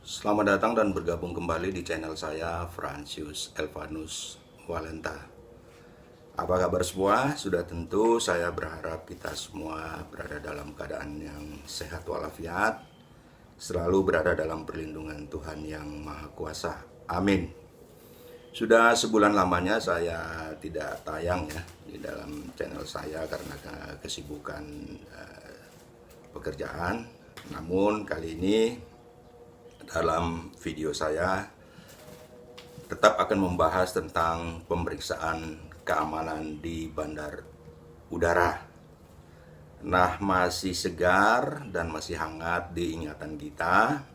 Selamat datang dan bergabung kembali di channel saya, Francius Elvanus Walenta. Apa kabar semua? Sudah tentu saya berharap kita semua berada dalam keadaan yang sehat walafiat, selalu berada dalam perlindungan Tuhan yang Maha Kuasa. Amin. Sudah sebulan lamanya saya tidak tayang ya di dalam channel saya karena kesibukan pekerjaan. Namun kali ini dalam video saya tetap akan membahas tentang pemeriksaan keamanan di bandar udara. Nah, masih segar dan masih hangat di ingatan kita.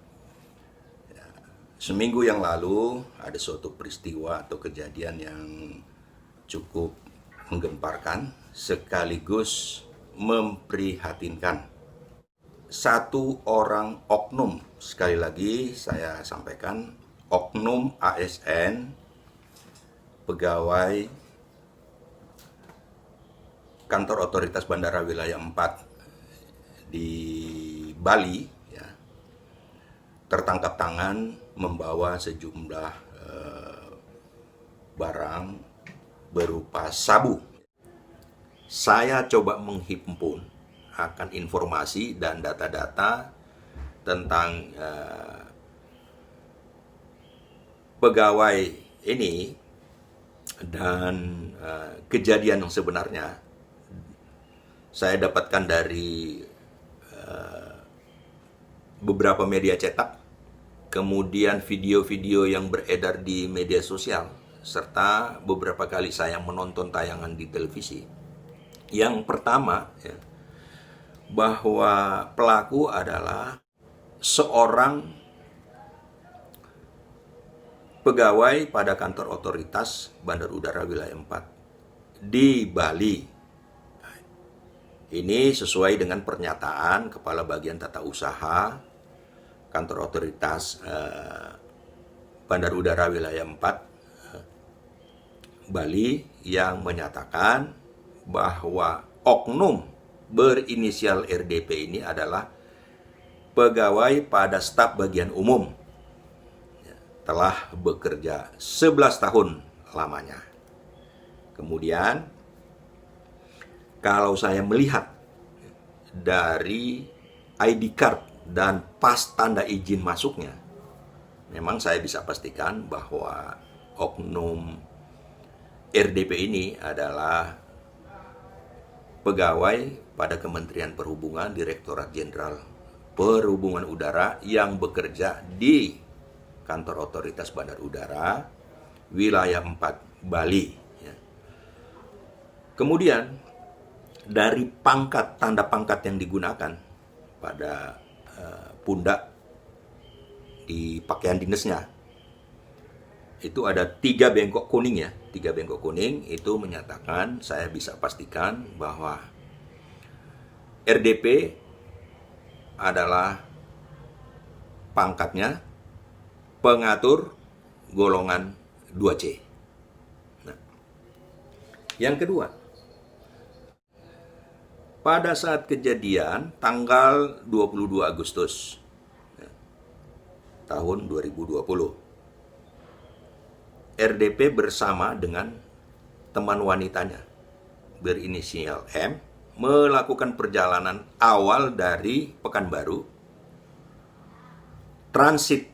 Seminggu yang lalu ada suatu peristiwa atau kejadian yang cukup menggemparkan sekaligus memprihatinkan. Satu orang oknum, sekali lagi saya sampaikan, oknum ASN, pegawai kantor otoritas Bandara Wilayah 4 di Bali ya, tertangkap tangan membawa sejumlah barang berupa sabu. Saya coba menghimpun akan informasi dan data-data tentang pegawai ini dan kejadian yang sebenarnya saya dapatkan dari beberapa media cetak, kemudian video-video yang beredar di media sosial, serta beberapa kali saya menonton tayangan di televisi. Yang pertama ya, bahwa pelaku adalah seorang pegawai pada kantor otoritas Bandar Udara Wilayah 4 di Bali. Ini sesuai dengan pernyataan Kepala Bagian Tata Usaha kantor otoritas Bandar Udara Wilayah 4 Bali yang menyatakan bahwa oknum berinisial RDP ini adalah pegawai pada staf bagian umum, telah bekerja 11 tahun lamanya. Kemudian kalau saya melihat dari ID card dan pas tanda izin masuknya, memang saya bisa pastikan bahwa oknum RDP ini adalah pegawai pada Kementerian Perhubungan, Direktorat Jenderal Perhubungan Udara yang bekerja di kantor otoritas Bandar Udara Wilayah 4 Bali. Kemudian dari pangkat, tanda pangkat yang digunakan pada pundak di pakaian dinasnya, itu ada 3 bengkok kuning ya. 3 bengkok kuning itu menyatakan, saya bisa pastikan bahwa RDP adalah pangkatnya pengatur golongan 2C. Nah, yang kedua, pada saat kejadian tanggal 22 Agustus tahun 2020, RDP bersama dengan teman wanitanya berinisial M melakukan perjalanan awal dari Pekanbaru, transit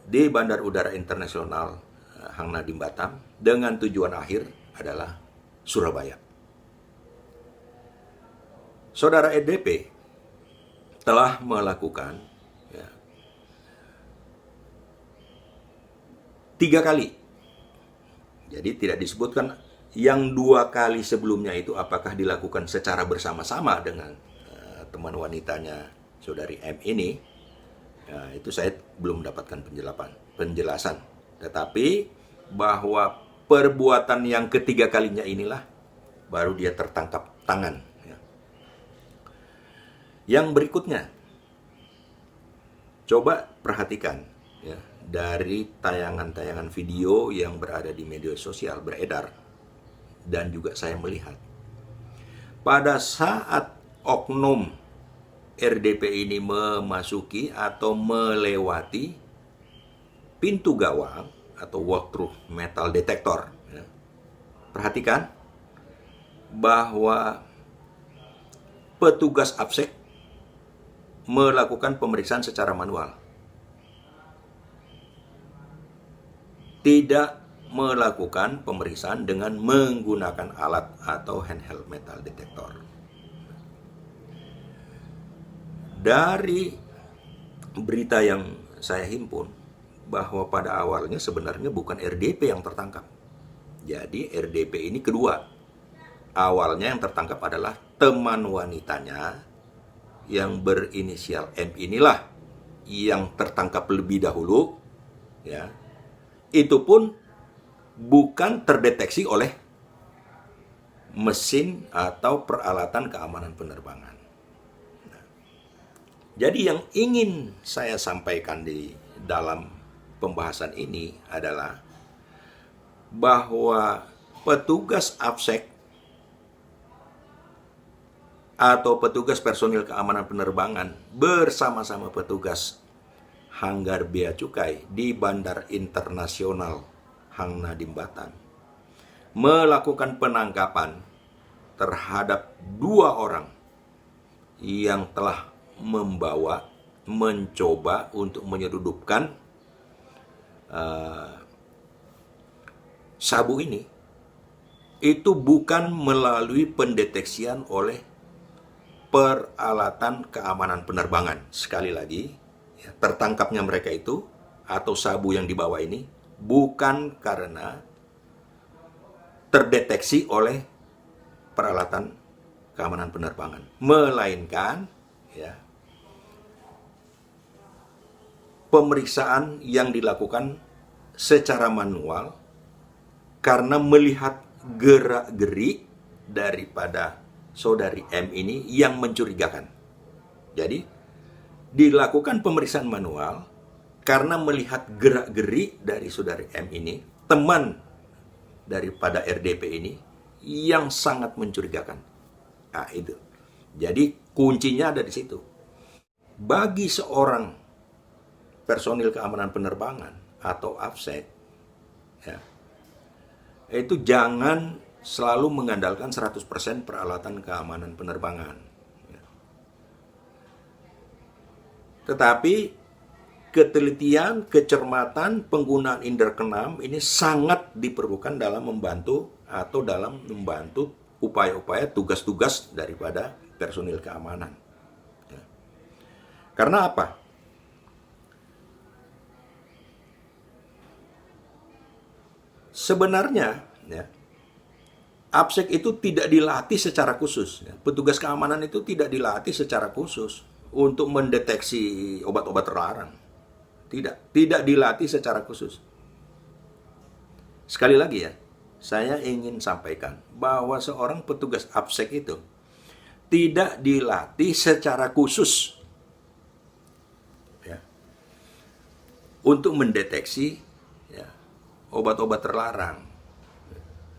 di Bandar Udara Internasional Hang Nadiem Batam dengan tujuan akhir adalah Surabaya. Saudara RDP telah melakukan 3 kali. Jadi tidak disebutkan yang 2 kali sebelumnya itu apakah dilakukan secara bersama-sama dengan teman wanitanya saudari M ini. Itu saya belum mendapatkan penjelasan. Tetapi bahwa perbuatan yang ketiga kalinya inilah baru dia tertangkap tangan. Yang berikutnya, coba perhatikan ya, dari tayangan-tayangan video yang berada di media sosial beredar. Dan juga saya melihat pada saat oknum RDP ini memasuki atau melewati pintu gawang atau walkthrough metal detector, ya, perhatikan bahwa petugas APSEC melakukan pemeriksaan secara manual, tidak melakukan pemeriksaan dengan menggunakan alat atau handheld metal detector. Dari berita yang saya himpun, bahwa pada awalnya sebenarnya bukan RDP yang tertangkap. Jadi RDP ini kedua. Awalnya yang tertangkap adalah teman wanitanya yang berinisial M inilah yang tertangkap lebih dahulu, ya. Itu pun bukan terdeteksi oleh mesin atau peralatan keamanan penerbangan. Nah, jadi yang ingin saya sampaikan di dalam pembahasan ini adalah bahwa petugas APSEC atau petugas personil keamanan penerbangan bersama-sama petugas Hanggar Bea Cukai di Bandar Internasional Hang Nadiem Batam melakukan penangkapan terhadap 2 orang yang telah mencoba untuk menyelundupkan sabu ini. Itu bukan melalui pendeteksian oleh peralatan keamanan penerbangan. Sekali lagi, ya, tertangkapnya mereka itu atau sabu yang dibawa ini bukan karena terdeteksi oleh peralatan keamanan penerbangan, melainkan, ya, pemeriksaan yang dilakukan secara manual karena melihat gerak-gerik daripada saudari M ini yang mencurigakan. Jadi, dilakukan pemeriksaan manual karena melihat gerak-gerik dari saudari M ini, teman daripada RDP ini, yang sangat mencurigakan. Nah, itu. Jadi, kuncinya ada di situ. Bagi seorang personil keamanan penerbangan atau APSEC, ya, itu jangan selalu mengandalkan 100% peralatan keamanan penerbangan. Tetapi ketelitian, kecermatan, penggunaan indera keenam ini sangat diperlukan dalam membantu upaya-upaya tugas-tugas daripada personil keamanan. Karena apa? Sebenarnya, ya, APSEC itu tidak dilatih secara khusus. Ya. Petugas keamanan itu tidak dilatih secara khusus untuk mendeteksi obat-obat terlarang. Tidak dilatih secara khusus. Sekali lagi ya, saya ingin sampaikan bahwa seorang petugas APSEC itu tidak dilatih secara khusus, ya, untuk mendeteksi, ya, obat-obat terlarang.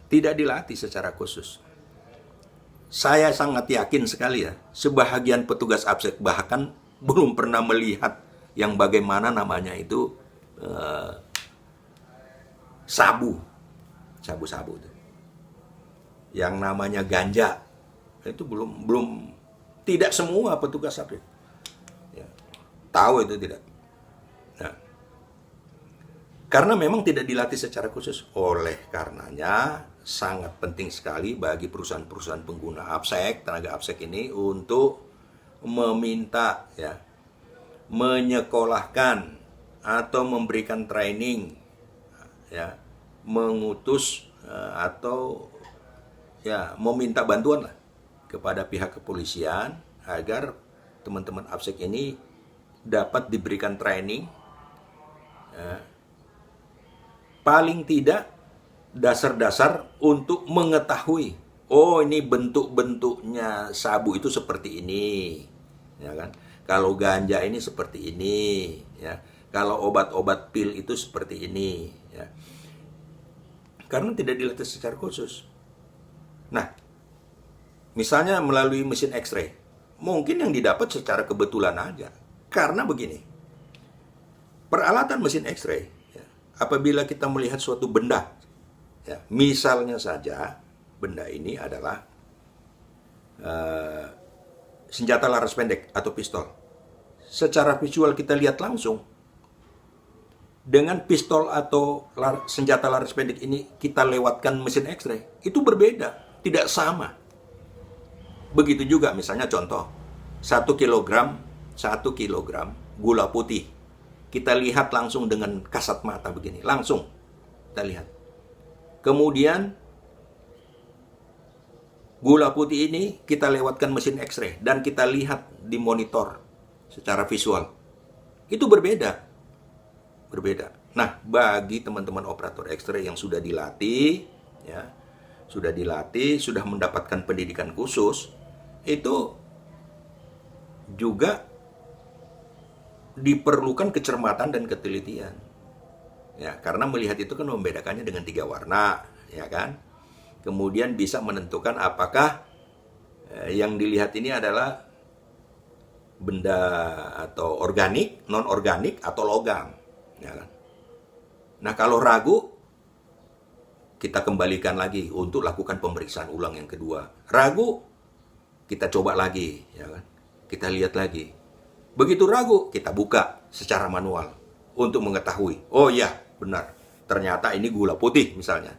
Tidak dilatih secara khusus. Saya sangat yakin sekali ya, sebahagian petugas APSEC bahkan belum pernah melihat yang bagaimana namanya itu sabu-sabu itu. Yang namanya ganja itu belum tidak semua petugas APSEC, ya, tahu itu tidak. Nah, karena memang tidak dilatih secara khusus. Oleh karenanya sangat penting sekali bagi perusahaan-perusahaan pengguna APSEC, tenaga APSEC ini untuk meminta, ya, menyekolahkan atau memberikan training, ya, mengutus atau, ya, meminta bantuan lah kepada pihak kepolisian agar teman-teman APSEC ini dapat diberikan training, ya, paling tidak dasar-dasar untuk mengetahui, oh ini bentuk-bentuknya sabu itu seperti ini, ya kan? Kalau ganja ini seperti ini, ya. Kalau obat-obat pil itu seperti ini, ya. Karena tidak dilatih secara khusus. Nah, misalnya melalui mesin X-ray, mungkin yang didapat secara kebetulan aja. Karena begini, peralatan mesin X-ray, ya, apabila kita melihat suatu benda, ya, misalnya saja benda ini adalah senjata laras pendek atau pistol. Secara visual kita lihat langsung, dengan pistol atau senjata laras pendek ini kita lewatkan mesin X-ray, itu berbeda, tidak sama. Begitu juga misalnya contoh, 1 kilogram gula putih. Kita lihat langsung dengan kasat mata begini, langsung kita lihat. Kemudian gula putih ini kita lewatkan mesin X-ray dan kita lihat di monitor secara visual. Itu berbeda. Nah, bagi teman-teman operator X-ray yang sudah dilatih, ya, sudah mendapatkan pendidikan khusus, itu juga diperlukan kecermatan dan ketelitian. Ya, karena melihat itu kan membedakannya dengan 3 warna, ya kan? Kemudian bisa menentukan apakah yang dilihat ini adalah benda atau organik, non-organik, atau logam. Ya kan? Nah, kalau ragu, kita kembalikan lagi untuk lakukan pemeriksaan ulang yang kedua. Ragu, kita coba lagi, ya kan? Kita lihat lagi. Begitu ragu, kita buka secara manual untuk mengetahui. Oh iya, benar. Ternyata ini gula putih misalnya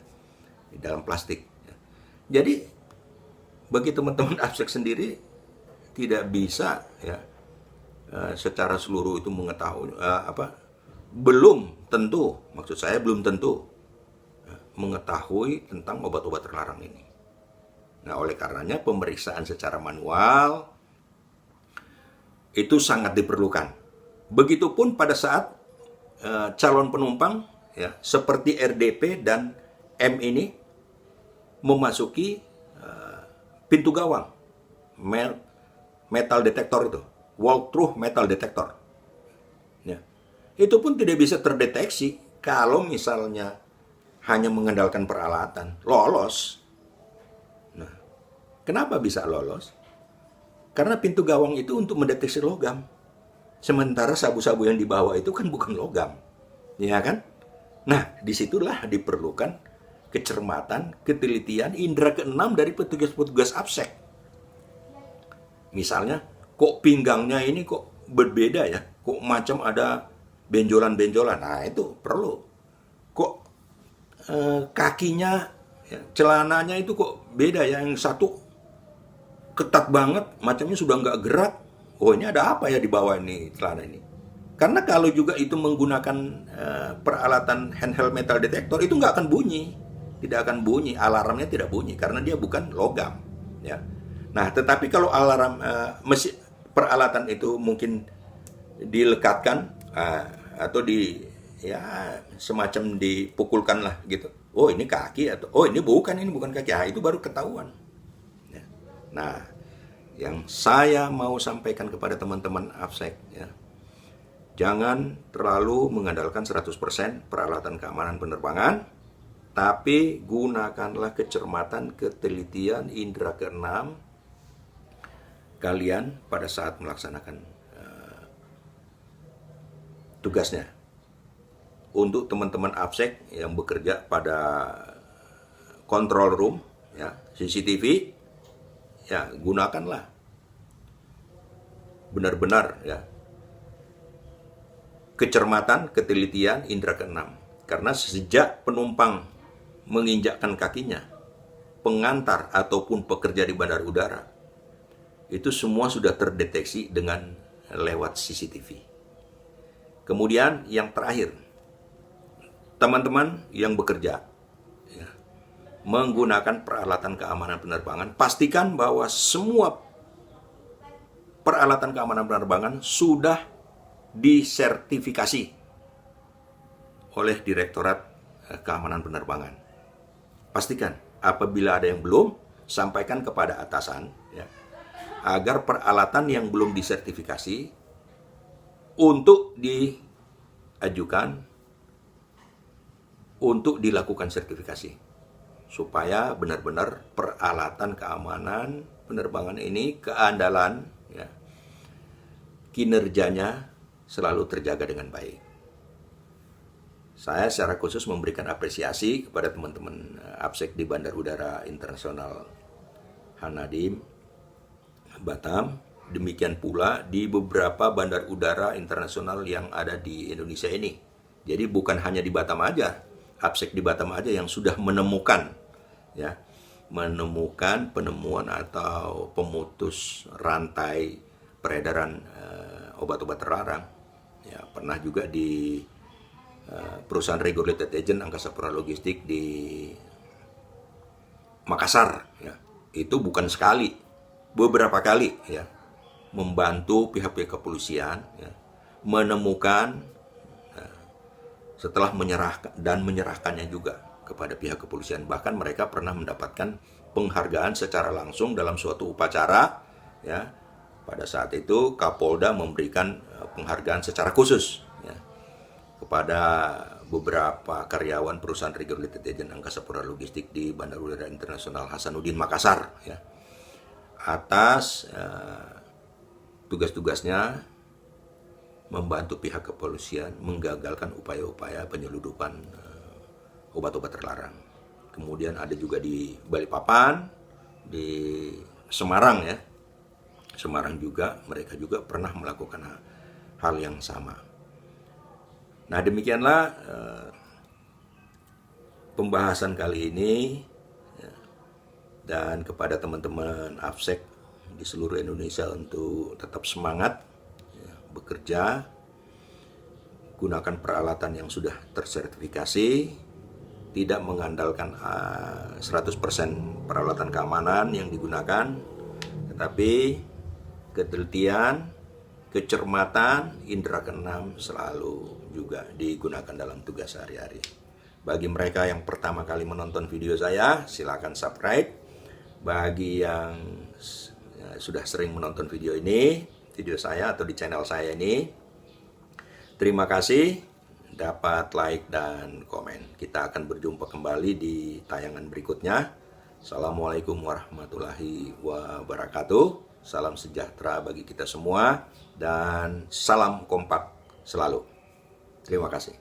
di dalam plastik. Jadi bagi teman-teman abstrak sendiri tidak bisa, ya, secara seluruh itu mengetahui belum tentu, maksud saya belum tentu mengetahui tentang obat-obat terlarang ini. Nah, oleh karenanya pemeriksaan secara manual itu sangat diperlukan. Begitupun pada saat calon penumpang, ya, seperti RDP dan M ini memasuki pintu gawang metal detektor itu, walk-through metal detector. Ya. Itu pun tidak bisa terdeteksi kalau misalnya hanya mengandalkan peralatan. Lolos. Nah, kenapa bisa lolos? Karena pintu gawang itu untuk mendeteksi logam. Sementara sabu-sabu yang dibawa itu kan bukan logam. Ya kan? Nah, disitulah diperlukan kecermatan, ketelitian, indera keenam dari petugas-petugas absek. Misalnya, kok pinggangnya ini kok berbeda ya? Kok macam ada benjolan-benjolan? Nah, itu perlu. Kok kakinya, ya, celananya itu kok beda ya? Yang satu ketat banget, macamnya sudah nggak gerak. Oh, ini ada apa ya di bawah ini celana ini? Karena kalau juga itu menggunakan peralatan handheld metal detector, itu nggak akan bunyi. Tidak akan bunyi, alarmnya tidak bunyi karena dia bukan logam, ya. Nah, tetapi kalau alarm peralatan itu mungkin dilekatkan atau semacam dipukulkan lah gitu. Oh, ini kaki, atau oh ini bukan kaki. Itu baru ketahuan. Ya. Nah, yang saya mau sampaikan kepada teman-teman absek, ya, jangan terlalu mengandalkan 100% peralatan keamanan penerbangan, tapi gunakanlah kecermatan, ketelitian, indera keenam kalian pada saat melaksanakan tugasnya. Untuk teman-teman absek yang bekerja pada control room, ya, CCTV, ya, gunakanlah benar-benar, ya, kecermatan, ketelitian, indera keenam. Karena sejak penumpang menginjakkan kakinya, pengantar ataupun pekerja di bandar udara, itu semua sudah terdeteksi dengan lewat CCTV. Kemudian yang terakhir, teman-teman yang bekerja, ya, menggunakan peralatan keamanan penerbangan, pastikan bahwa semua peralatan keamanan penerbangan sudah disertifikasi oleh Direktorat Keamanan Penerbangan. Pastikan, apabila ada yang belum, sampaikan kepada atasan, ya, agar peralatan yang belum disertifikasi untuk diajukan untuk dilakukan sertifikasi, supaya benar-benar peralatan keamanan penerbangan ini, keandalan, ya, kinerjanya selalu terjaga dengan baik. Saya secara khusus memberikan apresiasi kepada teman-teman APSEC di Bandar Udara Internasional Hanadim, Batam. Demikian pula di beberapa bandar udara internasional yang ada di Indonesia ini. Jadi bukan hanya di Batam aja, APSEC di Batam aja yang sudah menemukan penemuan atau pemutus rantai peredaran obat-obat terlarang. Ya, pernah juga di perusahaan regulated agent angkasa pura logistik di Makassar, ya. Itu bukan sekali, beberapa kali, ya, membantu pihak-pihak kepolisian, ya, menemukan, setelah menyerahkannya juga kepada pihak kepolisian. Bahkan mereka pernah mendapatkan penghargaan secara langsung dalam suatu upacara, ya. Pada saat itu Kapolda memberikan penghargaan secara khusus, ya, kepada beberapa karyawan perusahaan regulated agent angkasa pura logistik di Bandar Udara Internasional Hasanuddin Makassar, ya, atas tugas-tugasnya membantu pihak kepolisian menggagalkan upaya-upaya penyeludupan obat-obat terlarang. Kemudian ada juga di Balikpapan, di Semarang, ya. Semarang juga, mereka juga pernah melakukan hal yang sama. Nah, demikianlah pembahasan kali ini, ya. Dan kepada teman-teman APSEC di seluruh Indonesia untuk tetap semangat, ya, bekerja, gunakan peralatan yang sudah tersertifikasi, tidak mengandalkan 100% peralatan keamanan yang digunakan, tetapi ketelitian, kecermatan, indera keenam selalu juga digunakan dalam tugas sehari-hari. Bagi mereka yang pertama kali menonton video saya, silakan subscribe. Bagi yang sudah sering menonton video saya atau di channel saya ini, terima kasih, dapat like dan komen. Kita akan berjumpa kembali di tayangan berikutnya. Assalamualaikum warahmatullahi wabarakatuh. Salam sejahtera bagi kita semua dan salam kompak selalu. Terima kasih.